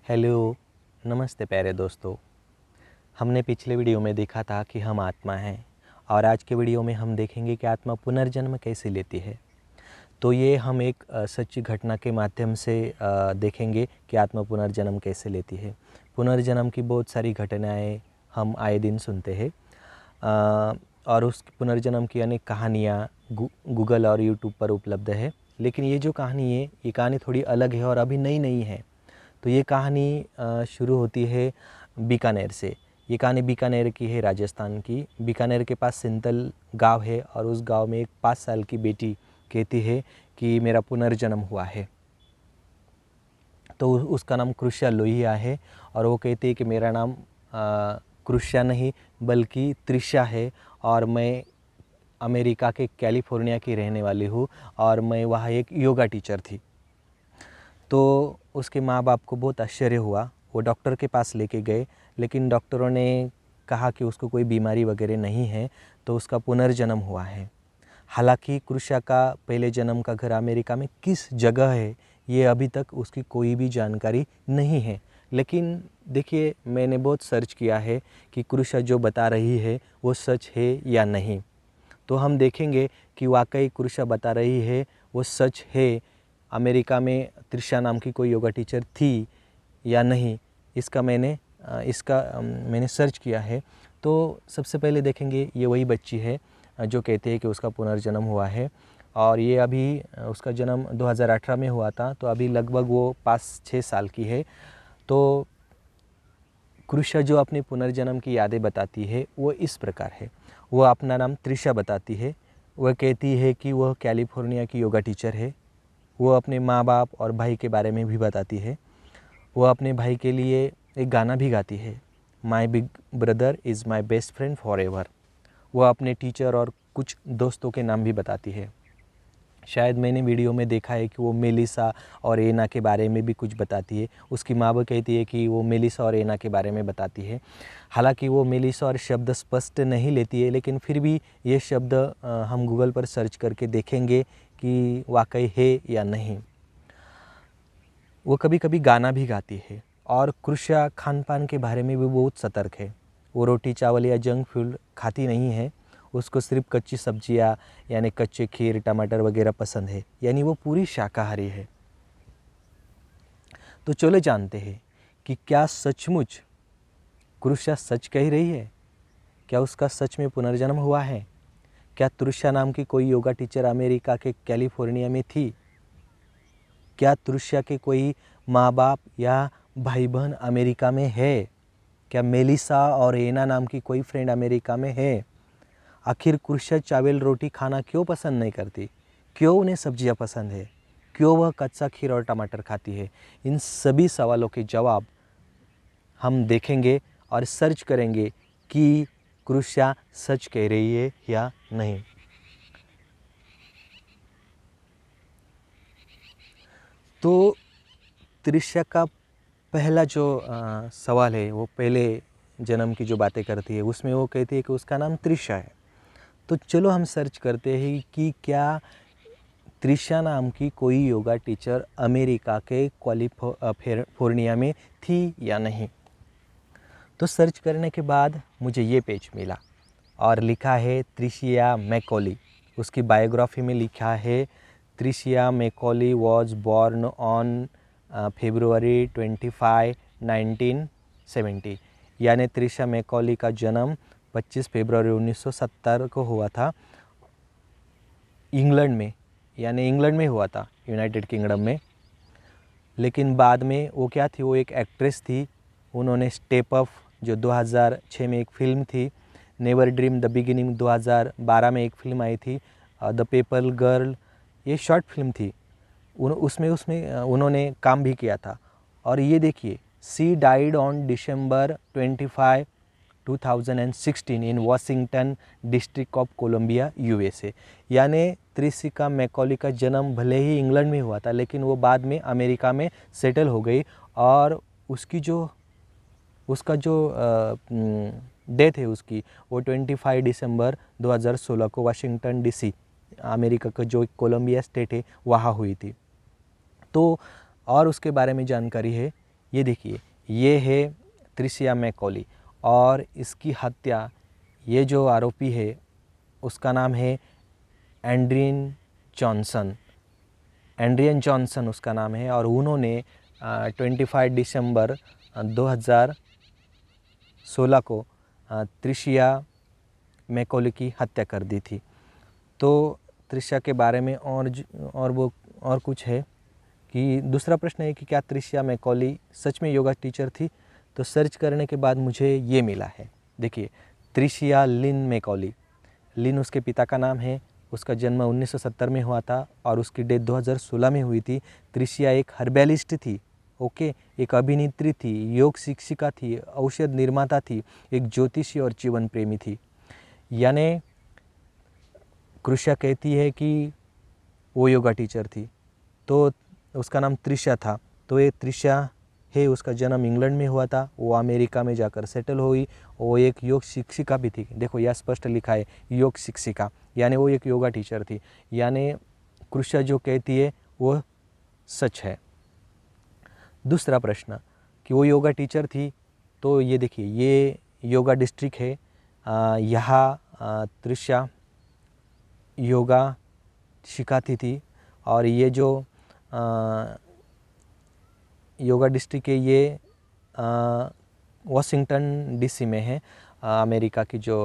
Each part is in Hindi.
हेलो, नमस्ते प्यारे दोस्तों। हमने पिछले वीडियो में देखा था कि हम आत्मा हैं और आज के वीडियो में हम देखेंगे कि आत्मा पुनर्जन्म कैसे लेती है। तो ये हम एक सच्ची घटना के माध्यम से देखेंगे कि आत्मा पुनर्जन्म कैसे लेती है। पुनर्जन्म की बहुत सारी घटनाएं हम आए दिन सुनते हैं और उस पुनर्जन्म की अनेक कहानियाँ गूगल और यूट्यूब पर उपलब्ध है। लेकिन ये जो कहानी है, ये कहानी थोड़ी अलग है और अभी नई है। तो ये कहानी शुरू होती है बीकानेर से। ये कहानी बीकानेर की है, राजस्थान की। बीकानेर के पास सिंतल गांव है और उस गांव में एक 5 साल की बेटी कहती है कि मेरा पुनर्जन्म हुआ है। तो उसका नाम कृष्या लोहिया है और वो कहती है कि मेरा नाम कृष्या नहीं बल्कि त्रिशा है और मैं अमेरिका के कैलिफोर्निया की रहने वाली हूँ और मैं वहाँ एक योगा टीचर थी। तो उसके माँ बाप को बहुत आश्चर्य हुआ। वो डॉक्टर के पास लेके गए, लेकिन डॉक्टरों ने कहा कि उसको कोई बीमारी वगैरह नहीं है, तो उसका पुनर्जन्म हुआ है। हालांकि कृष्या का पहले जन्म का घर अमेरिका में किस जगह है, ये अभी तक उसकी कोई भी जानकारी नहीं है। लेकिन देखिए, मैंने बहुत सर्च किया है कि कृष्या जो बता रही है वो सच है या नहीं। तो हम देखेंगे कि वाकई कृष्या बता रही है वो सच है। अमेरिका में त्रिशा नाम की कोई योगा टीचर थी या नहीं, इसका मैंने सर्च किया है। तो सबसे पहले देखेंगे, ये वही बच्ची है जो कहते हैं कि उसका पुनर्जन्म हुआ है और ये अभी उसका जन्म 2018 में हुआ था, तो अभी लगभग वो 5-6 साल की है। तो कृष्या जो अपने पुनर्जन्म की यादें बताती है वो इस प्रकार है। वह अपना नाम त्रिशा बताती है। वह कहती है कि वह कैलिफोर्निया की योगा टीचर है। वो अपने माँ बाप और भाई के बारे में भी बताती है। वह अपने भाई के लिए एक गाना भी गाती है, माई big brother is my best friend for ever. वह अपने टीचर और कुछ दोस्तों के नाम भी बताती है। शायद मैंने वीडियो में देखा है कि वो मेलिसा और एना के बारे में भी कुछ बताती है। उसकी माँ भी कहती है कि वो मेलिसा और एना के बारे में बताती है। हालांकि वो मेलिसा और शब्द स्पष्ट नहीं लेती है, लेकिन फिर भी ये शब्द हम गूगल पर सर्च करके देखेंगे कि वाकई है या नहीं। वो कभी कभी गाना भी गाती है और कृष्या खान पान के बारे में भी बहुत सतर्क है। वो रोटी चावल या जंक फूड खाती नहीं है। उसको सिर्फ कच्ची सब्जियां यानी कच्चे खीर टमाटर वगैरह पसंद है, यानी वो पूरी शाकाहारी है। तो चलो जानते हैं कि क्या सचमुच कृष्या सच कह रही है। क्या उसका सच में पुनर्जन्म हुआ है? क्या तृष्या नाम की कोई योगा टीचर अमेरिका के कैलिफोर्निया में थी? क्या तृष्या के कोई माँ बाप या भाई बहन अमेरिका में है? क्या मेलिसा और एना नाम की कोई फ्रेंड अमेरिका में है? आखिर कृष्या चावल रोटी खाना क्यों पसंद नहीं करती? क्यों उन्हें सब्जियां पसंद है? क्यों वह कच्चा खीर और टमाटर खाती है? इन सभी सवालों के जवाब हम देखेंगे और सर्च करेंगे कि कृष्या सच कह रही है या नहीं। तो तृष्या का पहला जो सवाल है, वो पहले जन्म की जो बातें करती है उसमें वो कहती है कि उसका नाम तृष्या है। तो चलो हम सर्च करते हैं कि क्या तृष्या नाम की कोई योगा टीचर अमेरिका के कैलिफोर्निया में थी या नहीं। तो सर्च करने के बाद मुझे ये पेज मिला और लिखा है त्रिशिया मैकॉली। उसकी बायोग्राफी में लिखा है त्रिशिया मैकॉली वॉज बॉर्न ऑन February 25, 1970। यानी त्रिशा मैकॉली का जन्म 25 फरवरी 1970 को हुआ था इंग्लैंड में, यानी इंग्लैंड में हुआ था, यूनाइटेड किंगडम में। लेकिन बाद में वो क्या थी, वो एक एक्ट्रेस थी। उन्होंने स्टेप अप जो 2006 में एक फ़िल्म थी, नेवर ड्रीम द बिगिनिंग 2012 में एक फ़िल्म आई थी, द पेपल गर्ल, ये शॉर्ट फिल्म थी। उसमें उन्होंने काम भी किया था। और ये देखिए, she died on December 25, 2016 in Washington District of Columbia USA। यानी त्रिशिका मैकॉली का जन्म भले ही इंग्लैंड में हुआ था, लेकिन वो बाद में अमेरिका में सेटल हो गई और उसका जो डेथ है उसकी, वो 25 दिसंबर 2016 को वाशिंगटन DC, अमेरिका का जो कोलंबिया स्टेट है, वहाँ हुई थी। तो और उसके बारे में जानकारी है ये देखिए, ये है त्रिशिया मैकॉली और इसकी हत्या, ये जो आरोपी है उसका नाम है एंड्रियन जॉनसन। एंड्रियन जॉनसन उसका नाम है और उन्होंने 25 दिसंबर 2016 को त्रिशिया मैकॉली की हत्या कर दी थी। तो त्रिशिया के बारे में और कुछ है कि दूसरा प्रश्न है कि क्या त्रिशिया मैकॉली सच में योगा टीचर थी? तो सर्च करने के बाद मुझे ये मिला है। देखिए, त्रिशिया लिन मैकॉली, लिन उसके पिता का नाम है। उसका जन्म 1970 में हुआ था और उसकी डेथ 2016 में हुई थी। त्रिशिया एक हर्बलिस्ट थी, ओके, एक अभिनेत्री थी, योग शिक्षिका थी, औषध निर्माता थी, एक ज्योतिषी और जीवन प्रेमी थी। यानी कृष्या कहती है कि वो योगा टीचर थी, तो उसका नाम त्रिशा था। तो ये त्रिशा है, उसका जन्म इंग्लैंड में हुआ था, वो अमेरिका में जाकर सेटल हुई। वो एक योग शिक्षिका भी थी। देखो, यह स्पष्ट लिखा है योग शिक्षिका, यानी वो एक योगा टीचर थी। यानी कृष्या जो कहती है वो सच है। दूसरा प्रश्न कि वो योगा टीचर थी, तो ये देखिए, ये योगा डिस्ट्रिक्ट है, यहाँ त्रिशा योगा सिखाती थी। और ये जो योगा डिस्ट्रिक्ट है ये वाशिंगटन डीसी में है, अमेरिका की जो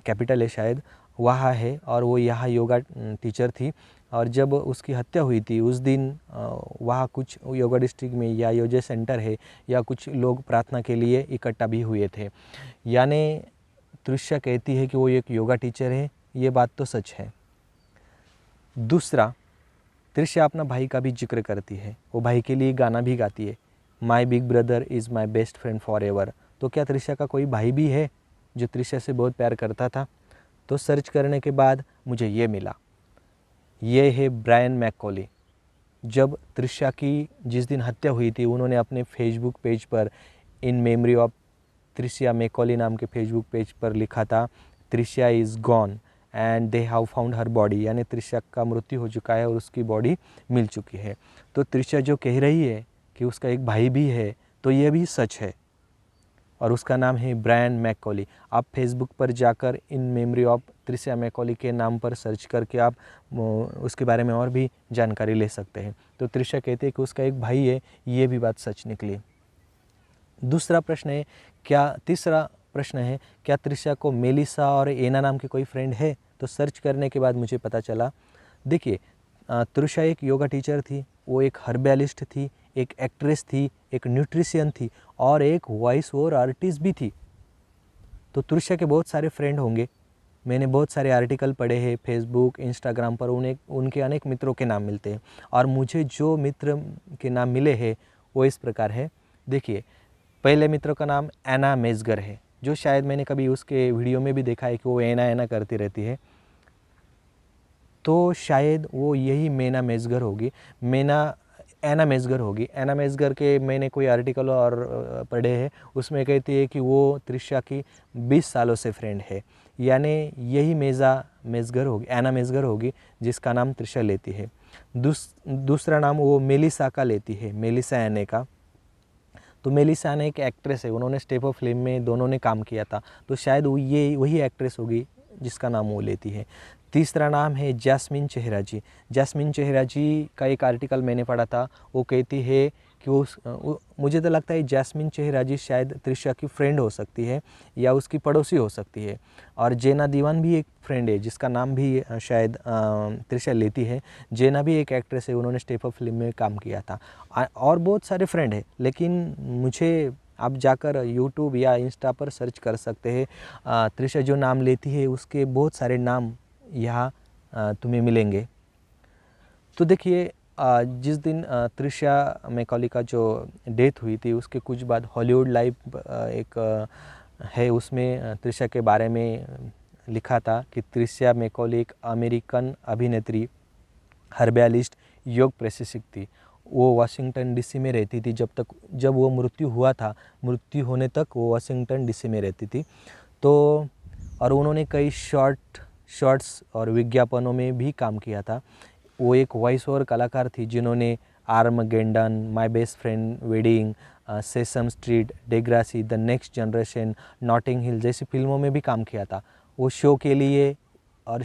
कैपिटल है शायद वहाँ है। और वो यहाँ योगा टीचर थी और जब उसकी हत्या हुई थी उस दिन वहाँ कुछ योगा डिस्ट्रिक्ट में या योगा सेंटर है या कुछ लोग प्रार्थना के लिए इकट्ठा भी हुए थे। यानी त्रिशा कहती है कि वो एक योगा टीचर है, ये बात तो सच है। दूसरा, त्रिशा अपना भाई का भी जिक्र करती है, वो भाई के लिए गाना भी गाती है, माई big brother is my best friend for ever. तो क्या त्रिशा का कोई भाई भी है जो त्रिशा से बहुत प्यार करता था? तो सर्च करने के बाद मुझे ये मिला, ये है ब्रायन मैकॉली। जब त्रिशा की जिस दिन हत्या हुई थी, उन्होंने अपने फेसबुक पेज पर इन मेमोरी ऑफ त्रिशा मैकॉली नाम के फेसबुक पेज पर लिखा था, Trisha is gone and they have found her body. यानी त्रिशा का मृत्यु हो चुका है और उसकी बॉडी मिल चुकी है। तो त्रिशा जो कह रही है कि उसका एक भाई भी है, तो ये भी सच है और उसका नाम है ब्रायन मैकॉली। आप फेसबुक पर जाकर इन मेमोरी ऑफ त्रिशा मैकॉली के नाम पर सर्च करके आप उसके बारे में और भी जानकारी ले सकते हैं। तो त्रिशा कहते हैं कि उसका एक भाई है, ये भी बात सच निकली। दूसरा प्रश्न है तीसरा प्रश्न है, क्या त्रिशा को मेलिसा और एना नाम की कोई फ्रेंड है? तो सर्च करने के बाद मुझे पता चला। देखिए, त्रिशा एक योगा टीचर थी, वो एक हर्बलिस्ट थी, एक एक्ट्रेस थी, एक न्यूट्रिशियन थी और एक वॉइस ओवर आर्टिस्ट भी थी। तो त्रिशा के बहुत सारे फ्रेंड होंगे। मैंने बहुत सारे आर्टिकल पढ़े हैं फेसबुक, इंस्टाग्राम पर, उनके अनेक मित्रों के नाम मिलते हैं और मुझे जो मित्र के नाम मिले हैं वो इस प्रकार है। देखिए, पहले मित्र का नाम एना मेजगर है, जो शायद मैंने कभी उसके वीडियो में भी देखा है कि वो एना एना करती रहती है, तो शायद वो यही एना मेजगर होगी। एना मेजगर के मैंने कोई आर्टिकल और पढ़े हैं, उसमें कहती है कि वो त्रिशा की 20 सालों से फ्रेंड है। यानी यही एना मेजगर होगी जिसका नाम त्रिशा लेती है। दूसरा नाम वो मेलिसा का लेती है, मेलिसा एने का। तो मेलिसा एने एक एक्ट्रेस है, उन्होंने स्टेप ऑफ फिल्म में दोनों ने काम किया था, तो शायद वो ये वही एक्ट्रेस होगी जिसका नाम वो लेती है। तीसरा नाम है जैस्मिन चेहराजी। जैस्मिन चेहराजी का एक आर्टिकल मैंने पढ़ा था, वो कहती है कि मुझे तो लगता है जैस्मिन चेहराजी शायद त्रिशा की फ्रेंड हो सकती है या उसकी पड़ोसी हो सकती है। और जेना दीवान भी एक फ्रेंड है जिसका नाम भी शायद त्रिशा लेती है। जेना भी एक एक्ट्रेस है, उन्होंने स्टेप ऑफ फिल्म में काम किया था। और बहुत सारे फ्रेंड है, लेकिन मुझे आप जाकर यूट्यूब या इंस्टा पर सर्च कर सकते हैं। त्रिशा जो नाम लेती है उसके बहुत सारे नाम यहाँ तुम्हें मिलेंगे। तो देखिए, जिस दिन त्रिशा मैकॉली का जो डेथ हुई थी उसके कुछ बाद हॉलीवुड लाइव एक है, उसमें त्रिशा के बारे में लिखा था कि त्रिशा मैकॉली एक अमेरिकन अभिनेत्री, हर्बलिस्ट, योग प्रशिक्षक थी। वो वाशिंगटन डीसी में रहती थी जब वो मृत्यु होने तक वो वाशिंगटन डीसी में रहती थी। तो और उन्होंने कई शॉर्ट्स और विज्ञापनों में भी काम किया था। वो एक वॉइस ओवर कलाकार थी जिन्होंने Armageddon, my best friend wedding, Sesame Street, Degrassi, the next generation, Notting Hill जैसी फिल्मों में भी काम किया था। वो शो के लिए और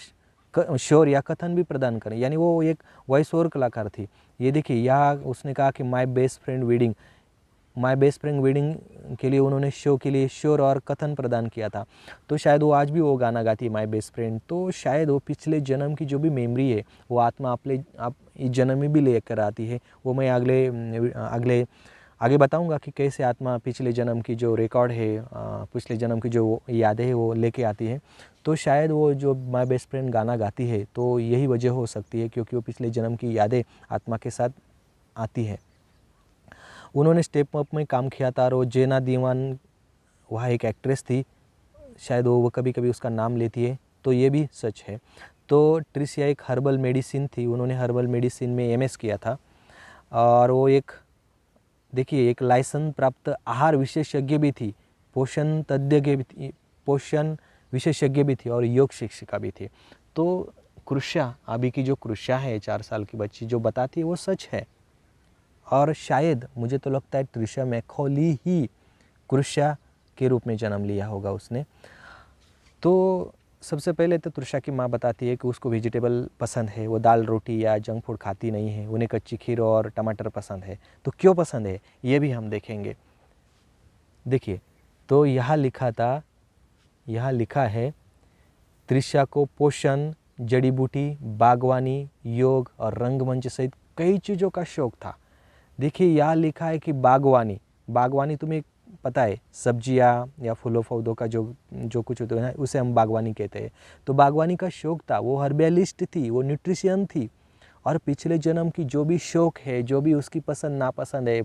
शोर या कथन भी प्रदान करें, यानी वो एक वॉइस ओवर कलाकार थी। ये देखिए यहाँ उसने कहा कि माय बेस्ट फ्रेंड वेडिंग के लिए उन्होंने शो के लिए शोर और कथन प्रदान किया था। तो शायद वो आज भी वो गाना गाती है माय बेस्ट फ्रेंड। तो शायद वो पिछले जन्म की जो भी मेमोरी है वो आत्मा आप इस जन्म में भी लेकर आती है। वो मैं आगे बताऊंगा कि कैसे आत्मा पिछले जन्म की जो रिकॉर्ड है, पिछले जन्म की जो यादें है वो लेके आती है। तो शायद वो जो माय बेस्ट फ्रेंड गाना गाती है तो यही वजह हो सकती है, क्योंकि वो पिछले जन्म की यादें आत्मा के साथ आती है। उन्होंने स्टेप अप में काम किया था और वो जेना दीवान वहाँ एक एक्ट्रेस थी, शायद वो कभी कभी उसका नाम लेती है, तो ये भी सच है। तो ट्रिसिया एक हर्बल मेडिसिन थी, उन्होंने हर्बल मेडिसिन में एमएस किया था और वो एक लाइसेंस प्राप्त आहार विशेषज्ञ भी थी, पोषण विशेषज्ञ भी थी और योग शिक्षिका भी थी। तो कृष्या, अभी की जो कृष्या है 4 साल की बच्ची, जो बताती है वो सच है। और शायद मुझे तो लगता है ट्रिशा मैकॉली ही कृष्या के रूप में जन्म लिया होगा उसने। तो सबसे पहले तो त्रिशा की माँ बताती है कि उसको वेजिटेबल पसंद है, वो दाल रोटी या जंक फूड खाती नहीं है, उन्हें कच्ची खीर और टमाटर पसंद है। तो क्यों पसंद है ये भी हम देखेंगे। देखिए, तो यहाँ लिखा है त्रिशा को पोषण, जड़ी बूटी, बागवानी, योग और रंगमंच सहित कई चीज़ों का शौक था। देखिए यहाँ लिखा है कि बागवानी तुम्हें पता है, सब्जियाँ या फूलों पौधों का जो कुछ होता है उसे हम बागवानी कहते हैं। तो बागवानी का शौक था, वो हर्बलिस्ट थी, वो न्यूट्रिशियन थी और पिछले जन्म की जो भी शौक है, जो भी उसकी पसंद नापसंद है,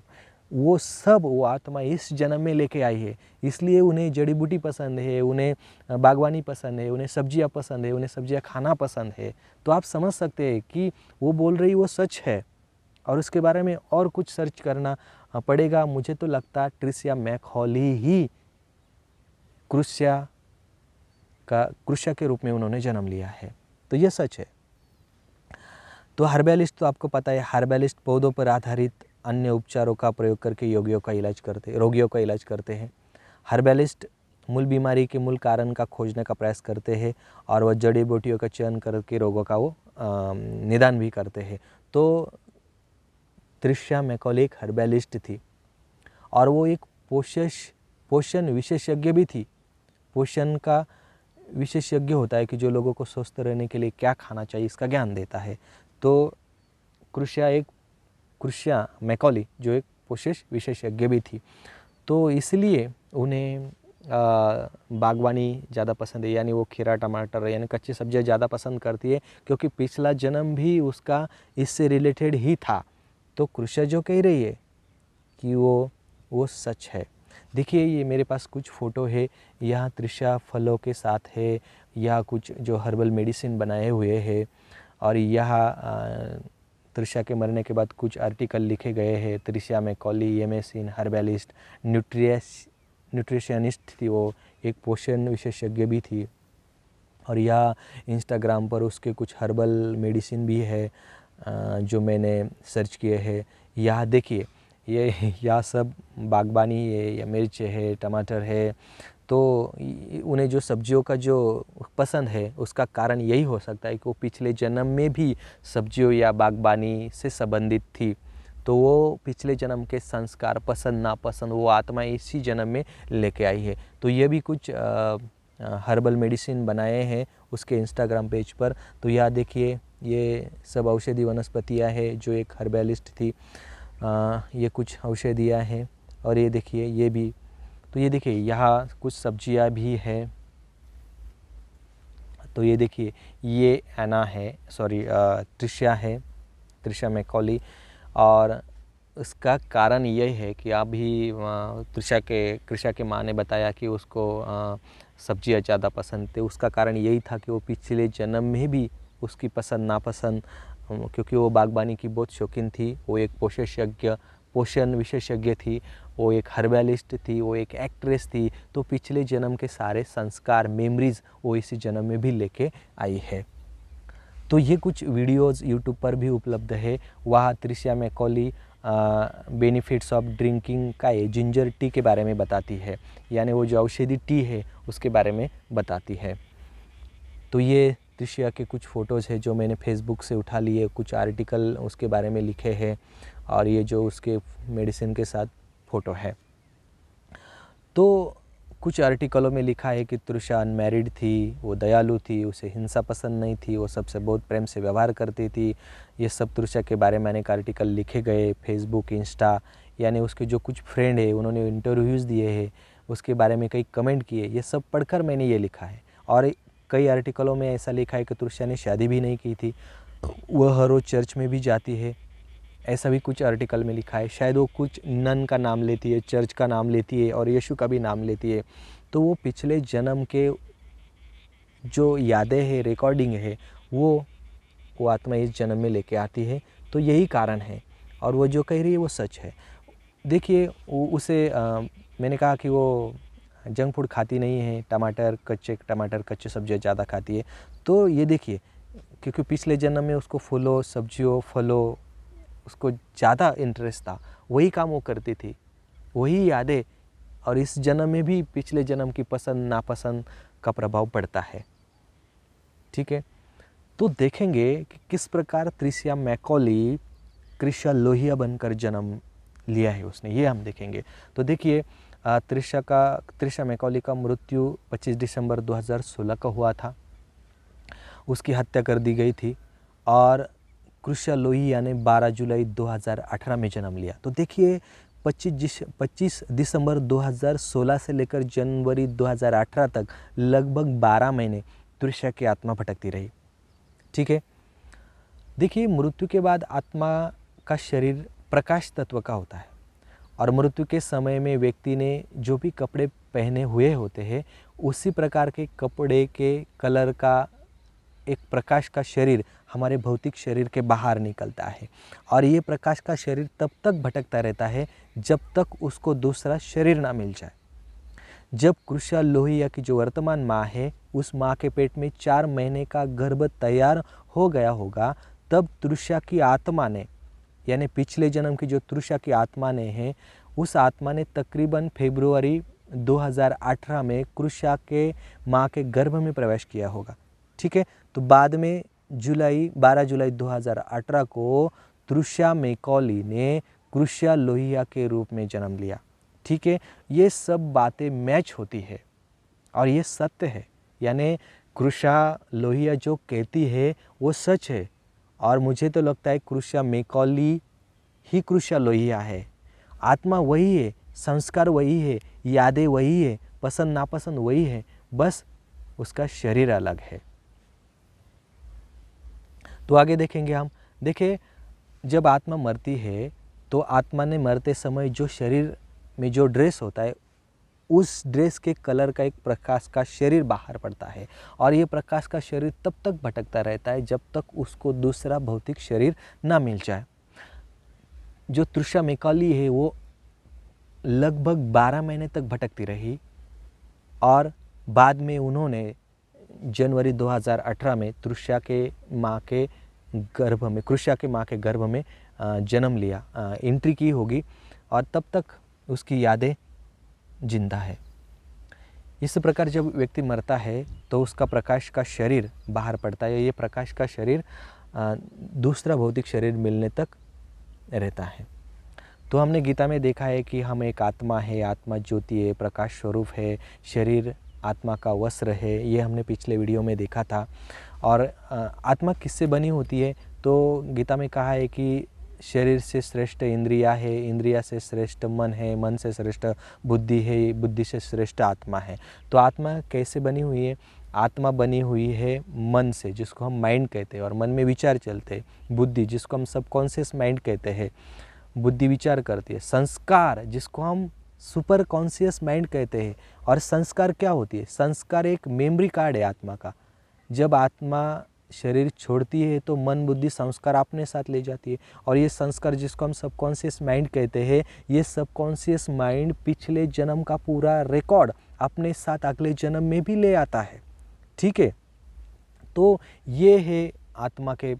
वो सब वो आत्मा इस जन्म में लेके आई है। इसलिए उन्हें जड़ी बूटी पसंद है, उन्हें बागवानी पसंद है, उन्हें सब्जियाँ पसंद है, उन्हें सब्जियाँ खाना पसंद है। तो आप समझ सकते हैं कि वो बोल रही वो सच है और उसके बारे में और कुछ सर्च करना पड़ेगा। मुझे तो लगता है ट्रिसिया मैकॉली ही कृष्या के रूप में उन्होंने जन्म लिया है। तो ये सच है। तो हर्बलिस्ट तो आपको पता है, हर्बलिस्ट पौधों पर आधारित अन्य उपचारों का प्रयोग करके रोगियों का इलाज करते हैं। हर्बलिस्ट मूल बीमारी के मूल कारण का खोजने का प्रयास करते हैं और वह जड़ी बूटियों का चयन करके रोगों का वो निदान भी करते हैं। तो त्रिशा मैकॉली एक हर्बलिस्ट थी और वो एक पोषण विशेषज्ञ भी थी। पोषण का विशेषज्ञ होता है कि जो लोगों को स्वस्थ रहने के लिए क्या खाना चाहिए इसका ज्ञान देता है। तो कृष्या मैकॉली जो एक पोषण विशेषज्ञ भी थी, तो इसलिए उन्हें बागवानी ज़्यादा पसंद है, यानी वो खीरा टमाटर यानी कच्ची सब्जियाँ ज़्यादा पसंद करती है, क्योंकि पिछला जन्म भी उसका इससे रिलेटेड ही था। तो कृष्या जो कह रही है कि वो सच है। देखिए ये मेरे पास कुछ फ़ोटो है, यहाँ त्रिशा फलों के साथ है, यहाँ कुछ जो हर्बल मेडिसिन बनाए हुए हैं और यहाँ त्रिशा के मरने के बाद कुछ आर्टिकल लिखे गए हैं। त्रिशा मैकॉली एमएस इन हर्बलिस्ट, न्यूट्रिशनिस्ट थी, वो एक पोषण विशेषज्ञ भी थी। और यह इंस्टाग्राम पर उसके कुछ हर्बल मेडिसिन भी है जो मैंने सर्च किए हैं। यह देखिए यह सब बागबानी है, या मिर्च है, टमाटर है। तो उन्हें जो सब्जियों का जो पसंद है उसका कारण यही हो सकता है कि वो पिछले जन्म में भी सब्जियों या बागबानी से संबंधित थी। तो वो पिछले जन्म के संस्कार, पसंद नापसंद, वो आत्मा इसी जन्म में लेके आई है। तो ये भी कुछ हर्बल मेडिसिन बनाए हैं उसके इंस्टाग्राम पेज पर। तो यह देखिए ये सब औषधि वनस्पतियाँ हैं जो एक हर्बलिस्ट थी। ये कुछ औषधियाँ हैं और ये देखिए ये भी। तो ये देखिए यहाँ कुछ सब्जियाँ भी हैं। तो ये देखिए ये त्रिशा मैकॉली। और उसका कारण ये है कि अभी कृष्या के माँ ने बताया कि उसको सब्जियाँ ज़्यादा पसंद थे। उसका कारण यही था कि वो पिछले जन्म में भी उसकी पसंद नापसंद, क्योंकि वो बागबानी की बहुत शौकीन थी, वो एक पोषण विशेषज्ञ थी, वो एक हर्बलिस्ट थी, वो एक एक्ट्रेस थी। तो पिछले जन्म के सारे संस्कार, मेमोरीज वो इसी जन्म में भी लेके आई है। तो ये कुछ वीडियोस यूट्यूब पर भी उपलब्ध है। वहाँ त्रिशा मैकॉली बेनिफिट्स ऑफ ड्रिंकिंग का ये जिंजर टी के बारे में बताती है, यानी वो जो औषधि टी है उसके बारे में बताती है। तो ये त्रिशा के कुछ फ़ोटोज़ है जो मैंने फेसबुक से उठा लिए, कुछ आर्टिकल उसके बारे में लिखे हैं, और ये जो उसके मेडिसिन के साथ फ़ोटो है। तो कुछ आर्टिकलों में लिखा है कि त्रिशा अनमैरिड थी, वो दयालु थी, उसे हिंसा पसंद नहीं थी, वो सबसे बहुत प्रेम से व्यवहार करती थी। ये सब त्रिशा के बारे में अनेक आर्टिकल लिखे गए फेसबुक, इंस्टा, यानी उसके जो कुछ फ्रेंड है उन्होंने इंटरव्यूज़ दिए हैं, उसके बारे में कई कमेंट किए। ये सब पढ़कर मैंने ये लिखा है। और कई आर्टिकलों में ऐसा लिखा है कि त्रिशा ने शादी भी नहीं की थी, वह हर रोज़ चर्च में भी जाती है, ऐसा भी कुछ आर्टिकल में लिखा है। शायद वो कुछ नन का नाम लेती है, चर्च का नाम लेती है और यीशु का भी नाम लेती है। तो वो पिछले जन्म के जो यादें हैं, रिकॉर्डिंग है, वो आत्मा इस जन्म में लेके आती है। तो यही कारण है, और वो जो कह रही है वो सच है। देखिए उसे मैंने कहा कि वो जंक फूड खाती नहीं है, कच्चे टमाटर कच्चे सब्जियाँ ज़्यादा खाती है। तो ये देखिए, क्योंकि पिछले जन्म में उसको फूलों, सब्जियों, फलों, उसको ज़्यादा इंटरेस्ट था, वही काम वो करती थी, वही यादें, और इस जन्म में भी पिछले जन्म की पसंद नापसंद का प्रभाव पड़ता है। ठीक है, तो देखेंगे कि किस प्रकार त्रिशा मैकॉली त्रिशा लोहिया बनकर जन्म लिया है उसने, ये हम देखेंगे। तो देखिए, त्रिशा मैकॉली का मृत्यु 25 दिसंबर 2016 का हुआ था। उसकी हत्या कर दी गई थी, और त्रिशा लोहिया ने 12 जुलाई 2018 में जन्म लिया। तो देखिए 25 दिसंबर 2016 से लेकर जनवरी 2018 तक लगभग 12 महीने त्रिशा की आत्मा भटकती रही। ठीक है, देखिए मृत्यु के बाद आत्मा का शरीर प्रकाश तत्व का होता है, और मृत्यु के समय में व्यक्ति ने जो भी कपड़े पहने हुए होते हैं उसी प्रकार के कपड़े के कलर का एक प्रकाश का शरीर हमारे भौतिक शरीर के बाहर निकलता है, और ये प्रकाश का शरीर तब तक भटकता रहता है जब तक उसको दूसरा शरीर ना मिल जाए। जब त्रिशा लोहिया की जो वर्तमान माँ है, उस माँ के पेट में 4 महीने का गर्भ तैयार हो गया होगा, तब त्रिशा की आत्मा ने, यानी पिछले जन्म की जो त्रिशा की आत्मा ने है, उस आत्मा ने तकरीबन फरवरी 2018 में त्रिशा के माँ के गर्भ में प्रवेश किया होगा। ठीक है, तो बाद में 12 जुलाई 2018 को त्रिशा मैकॉली ने त्रिशा लोहिया के रूप में जन्म लिया। ठीक है, ये सब बातें मैच होती है और ये सत्य है, यानी त्रिशा लोहिया जो कहती है वो सच है, और मुझे तो लगता है त्रिशा मैकॉली ही त्रिशा लोहिया है। आत्मा वही है, संस्कार वही है, यादें वही है, पसंद नापसंद वही है, बस उसका शरीर अलग है। तो आगे देखेंगे हम। देखिए, जब आत्मा मरती है तो आत्मा ने मरते समय जो शरीर में जो ड्रेस होता है, उस ड्रेस के कलर का एक प्रकाश का शरीर बाहर पड़ता है, और ये प्रकाश का शरीर तब तक भटकता रहता है जब तक उसको दूसरा भौतिक शरीर ना मिल जाए। जो त्रिशा मैकॉली है वो लगभग 12 महीने तक भटकती रही, और बाद में उन्होंने जनवरी 2018 में त्रिशा के माँ के गर्भ में जन्म लिया, एंट्री की होगी, और तब तक उसकी यादें जिंदा है। इस प्रकार जब व्यक्ति मरता है तो उसका प्रकाश का शरीर बाहर पड़ता है, ये प्रकाश का शरीर दूसरा भौतिक शरीर मिलने तक रहता है। तो हमने गीता में देखा है कि हम एक आत्मा है, आत्मा ज्योति है, प्रकाश स्वरूप है, शरीर आत्मा का वस्त्र है, ये हमने पिछले वीडियो में देखा था। और आत्मा किससे बनी होती है, तो गीता में कहा है कि शरीर से श्रेष्ठ इंद्रिया है, इंद्रिया से श्रेष्ठ मन है, मन से श्रेष्ठ बुद्धि है, बुद्धि से श्रेष्ठ आत्मा है। तो आत्मा कैसे बनी हुई है? आत्मा बनी हुई है मन से, जिसको हम माइंड कहते हैं, और मन में विचार चलते हैं। बुद्धि, जिसको हम सबकॉन्शियस माइंड कहते हैं, बुद्धि विचार करती है। संस्कार, जिसको हम सुपर कॉन्शियस माइंड कहते हैं। और संस्कार क्या होती है? संस्कार एक मेमोरी कार्ड है आत्मा का। जब आत्मा शरीर छोड़ती है तो मन बुद्धि संस्कार अपने साथ ले जाती है, और ये संस्कार जिसको हम सबकॉन्शियस माइंड कहते हैं, ये सबकॉन्शियस माइंड पिछले जन्म का पूरा रिकॉर्ड अपने साथ अगले जन्म में भी ले आता है। ठीक है, तो ये है आत्मा के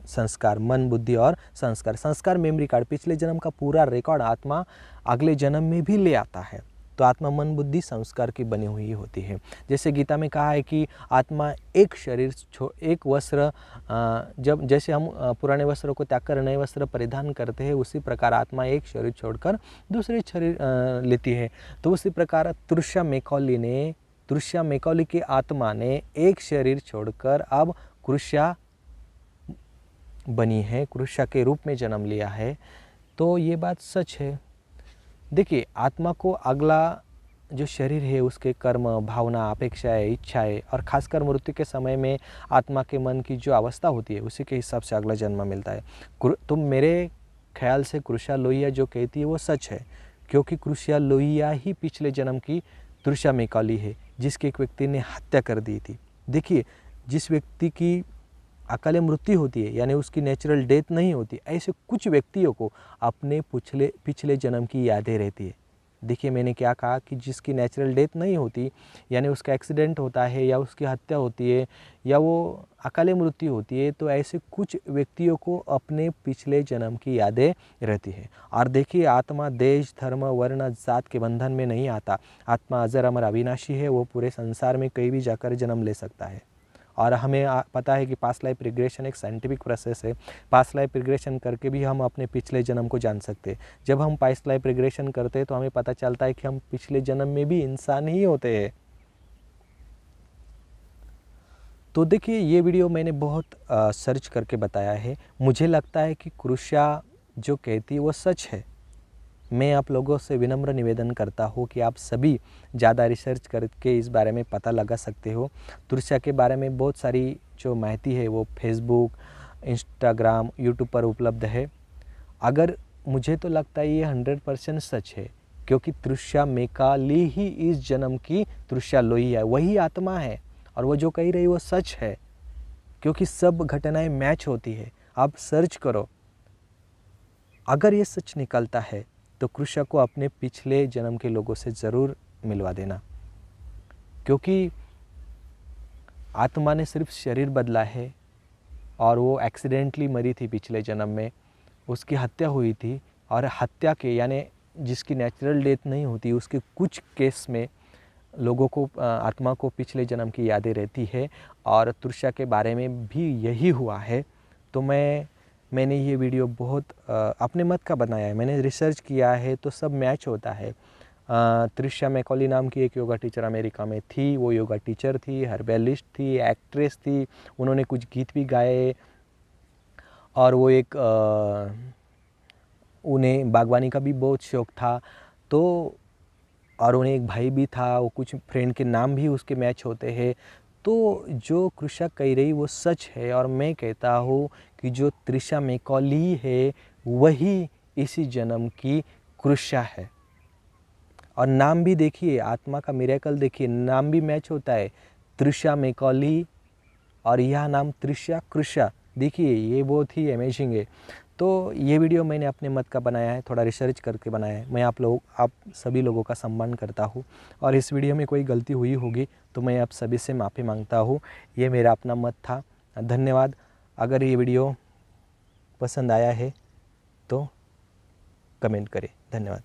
संस्कार, मन, बुद्धि और संस्कार। संस्कार मेमोरी कार्ड, पिछले जन्म का पूरा रिकॉर्ड आत्मा अगले जन्म में भी ले आता है। तो आत्मा मन बुद्धि संस्कार की बनी हुई होती है। जैसे गीता में कहा है कि आत्मा एक शरीर एक वस्त्र, जब जैसे हम पुराने वस्त्रों को त्याग कर नए वस्त्र परिधान करते हैं, उसी प्रकार आत्मा एक शरीर छोड़कर दूसरे शरीर लेती है। तो उसी प्रकार तृष्या मैकॉली की आत्मा ने एक शरीर छोड़कर अब कृष्या बनी है, कृष्या के रूप में जन्म लिया है। तो ये बात सच है। देखिए, आत्मा को अगला जो शरीर है उसके कर्म, भावना, अपेक्षाएं, इच्छाएं और खासकर मृत्यु के समय में आत्मा के मन की जो अवस्था होती है उसी के हिसाब से अगला जन्म मिलता है। तो मेरे ख्याल से कृष्या लोहिया जो कहती है वो सच है, क्योंकि कृष्या लोहिया ही पिछले जन्म की तृष्या मैकॉली है जिसके एक व्यक्ति ने हत्या कर दी थी। देखिए, जिस व्यक्ति की अकाले मृत्यु होती है यानी उसकी नेचुरल डेथ नहीं होती, ऐसे कुछ व्यक्तियों को अपने पिछले जन्म की यादें रहती है। देखिए, मैंने क्या कहा कि जिसकी नेचुरल डेथ नहीं होती यानी उसका एक्सीडेंट होता है या उसकी हत्या होती है या वो अकाले मृत्यु होती है, तो ऐसे कुछ व्यक्तियों को अपने पिछले जन्म की यादें रहती है। और देखिए, आत्मा देश, धर्म, वर्ण, जात के बंधन में नहीं आता। आत्मा अजर अमर अविनाशी है, वो पूरे संसार में कहीं भी जाकर जन्म ले सकता है। और हमें पता है कि पास्ट लाइफ रिग्रेशन एक साइंटिफिक प्रोसेस है। पास्ट लाइफ रिग्रेशन करके भी हम अपने पिछले जन्म को जान सकते हैं। जब हम पास्ट लाइफ रिग्रेशन करते हैं तो हमें पता चलता है कि हम पिछले जन्म में भी इंसान ही होते हैं। तो देखिए, ये वीडियो मैंने बहुत सर्च करके बताया है। मुझे लगता है कि कृष्या जो कहती है वो सच है। मैं आप लोगों से विनम्र निवेदन करता हूँ कि आप सभी ज़्यादा रिसर्च करके इस बारे में पता लगा सकते हो। तृष्या के बारे में बहुत सारी जो माहिती है वो फेसबुक, इंस्टाग्राम, यूट्यूब पर उपलब्ध है। अगर मुझे तो लगता है ये 100% सच है, क्योंकि तृष्या मैकॉली ही इस जन्म की तृष्या लोहिया है, वही आत्मा है। और वो जो कह रही है वो सच है, क्योंकि सब घटनाएं मैच होती है। आप सर्च करो, अगर ये सच निकलता है तो कृष्या को अपने पिछले जन्म के लोगों से ज़रूर मिलवा देना, क्योंकि आत्मा ने सिर्फ शरीर बदला है और वो एक्सीडेंटली मरी थी पिछले जन्म में, उसकी हत्या हुई थी। और हत्या के यानी जिसकी नेचुरल डेथ नहीं होती, उसके कुछ केस में लोगों को, आत्मा को पिछले जन्म की यादें रहती है। और तृष्या के बारे में भी यही हुआ है। तो मैंने ये वीडियो बहुत अपने मत का बनाया है। मैंने रिसर्च किया है तो सब मैच होता है। तृष्या मैकॉली नाम की एक योगा टीचर अमेरिका में थी। वो योगा टीचर थी, हर्बलिस्ट थी, एक्ट्रेस थी। उन्होंने कुछ गीत भी गाए और वो एक उन्हें बागवानी का भी बहुत शौक़ था। तो और उन्हें एक भाई भी था। वो कुछ फ्रेंड के नाम भी उसके मैच होते हैं। तो जो कृष्या कह रही वो सच है। और मैं कहता हूँ कि जो तृष्या मैकॉली है वही इसी जन्म की कृष्या है। और नाम भी देखिए, आत्मा का मिरेकल देखिए, नाम भी मैच होता है, तृष्या मैकॉली और यह नाम तृष्या कृष्या। देखिए, ये बहुत ही अमेजिंग है। तो ये वीडियो मैंने अपने मत का बनाया है, थोड़ा रिसर्च करके बनाया है। मैं आप सभी लोगों का सम्मान करता हूँ। और इस वीडियो में कोई गलती हुई होगी तो मैं आप सभी से माफ़ी मांगता हूँ। ये मेरा अपना मत था। धन्यवाद। अगर ये वीडियो पसंद आया है तो कमेंट करें। धन्यवाद।